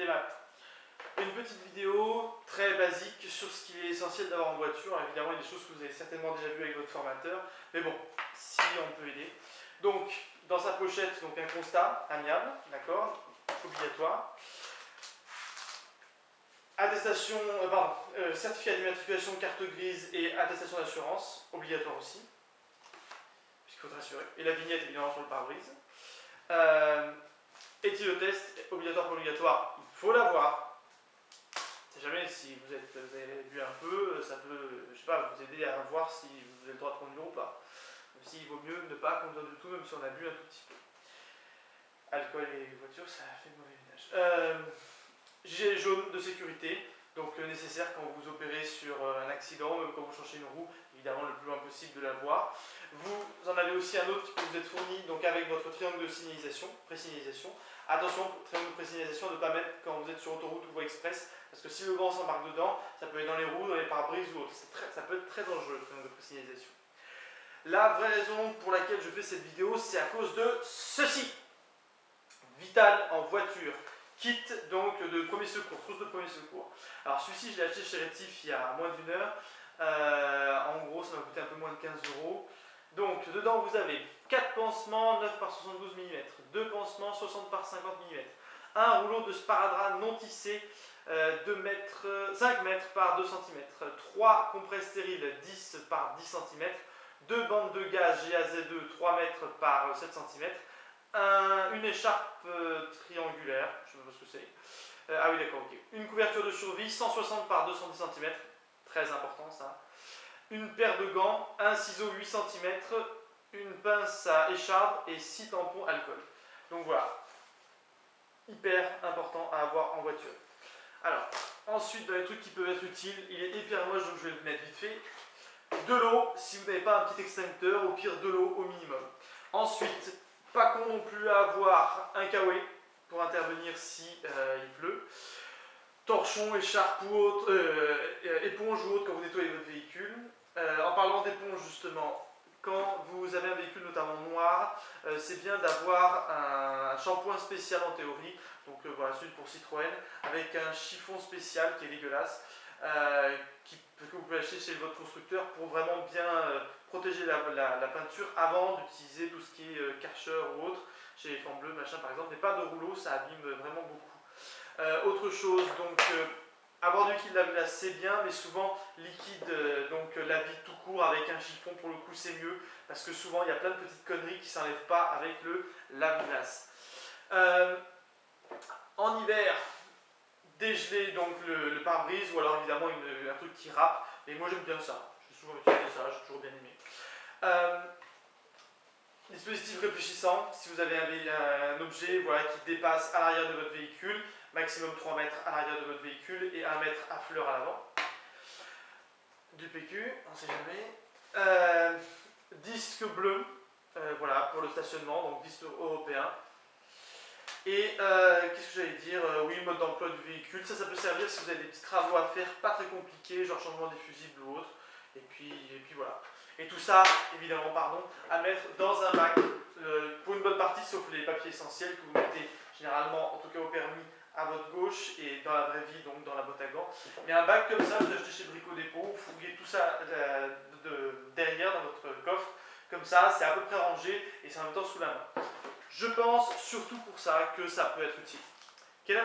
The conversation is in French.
maths. Une petite vidéo très basique sur ce qu'il est essentiel d'avoir en voiture. Évidemment, il y a des choses que vous avez certainement déjà vues avec votre formateur, mais bon, si on peut aider. Donc, dans sa pochette, donc un constat amiable, d'accord, obligatoire. Attestation, certificat d'immatriculation, carte grise et attestation d'assurance, obligatoire aussi, puisqu'il faut rassurer. Et la vignette évidemment sur le pare-brise. Éthylotest, obligatoire, il faut l'avoir. C'est jamais si vous avez bu un peu, ça peut, je sais pas, vous aider à voir si vous avez le droit de conduire ou pas. Même s'il vaut mieux ne pas conduire du tout, même si on a bu un tout petit peu. Alcool et voiture, ça fait mauvais ménage. Gilet jaune de sécurité, donc nécessaire quand vous opérez sur un accident, même quand vous changez une roue, évidemment le plus loin possible de l'avoir. Vous en avez aussi un autre qui vous est fourni donc avec votre triangle de signalisation, présignalisation. Attention, triangle de présignalisation, de ne pas mettre quand vous êtes sur autoroute ou voie express, parce que si le vent s'embarque dedans, ça peut être dans les roues, dans les pare-brises ou autre. Ça peut être très dangereux le triangle de présignalisation. La vraie raison pour laquelle je fais cette vidéo, c'est à cause de ceci. Vital en voiture. Kit donc de premier secours, trousse de premier secours. Alors celui-ci, je l'ai acheté chez Rétif il y a moins d'une heure. En gros, ça m'a coûté un peu moins de 15 €. Donc dedans, vous avez 4 pansements 9 par 72 mm, 2 pansements 60 par 50 mm, un rouleau de sparadrap non tissé 5 mètres par 2 cm, 3 compresses stériles 10 par 10 cm, 2 bandes de gaz GAZ2 3 mètres par 7 cm, une écharpe triangulaire, je ne sais pas ce que c'est. Ah oui, d'accord, ok. Une couverture de survie 160 par 210 cm, très important ça. Une paire de gants, un ciseau 8 cm, une pince à écharpe et 6 tampons alcool. Donc voilà, hyper important à avoir en voiture. Alors, ensuite, dans les trucs qui peuvent être utiles, il est hyper moche donc je vais le mettre vite fait. De l'eau, si vous n'avez pas un petit extincteur, au pire de l'eau au minimum. Ensuite, pas con non plus à avoir un kawaii pour intervenir si il pleut. Torchon, écharpe ou autre, éponge ou autre quand vous nettoyez votre véhicule. En parlant d'éponge justement, quand vous avez un véhicule notamment noir, c'est bien d'avoir un shampoing spécial en théorie. Donc voilà, celui pour Citroën, avec un chiffon spécial qui est dégueulasse, que vous pouvez acheter chez votre constructeur pour vraiment bien protéger la peinture avant d'utiliser tout ce qui est Karcher ou autre, chez les formes bleues, machin par exemple, mais pas de rouleau, ça abîme vraiment beaucoup. Autre chose, donc avoir du liquide lave-glace c'est bien, mais souvent liquide, donc lave-vite tout court avec un chiffon pour le coup c'est mieux, parce que souvent il y a plein de petites conneries qui ne s'enlèvent pas avec le lave-glace. En hiver, dégeler donc le pare-brise, ou alors évidemment un truc qui râpe, et moi j'aime bien ça, j'ai souvent utilisé ça, j'ai toujours bien aimé. Dispositif réfléchissant, si vous avez un objet voilà, qui dépasse à l'arrière de votre véhicule, maximum 3 mètres à l'arrière de votre véhicule et 1 mètre à fleur à l'avant. Du PQ, on ne sait jamais. Disque bleu, voilà, pour le stationnement, donc disque européen. Et qu'est-ce que j'allais dire, oui, mode d'emploi du véhicule, ça peut servir si vous avez des petits travaux à faire, pas très compliqués, genre changement des fusibles ou autre. Et puis voilà. Et tout ça, évidemment, pardon, à mettre dans un bac, pour une bonne partie, sauf les papiers essentiels que vous mettez généralement, en tout cas au permis, à votre gauche et dans la vraie vie, donc dans la boîte à gants. Mais un bac comme ça, vous achetez chez Brico Dépôt, vous fouillez tout ça derrière dans votre coffre, comme ça, c'est à peu près rangé et c'est en même temps sous la main. Je pense surtout pour ça que ça peut être utile. Quel est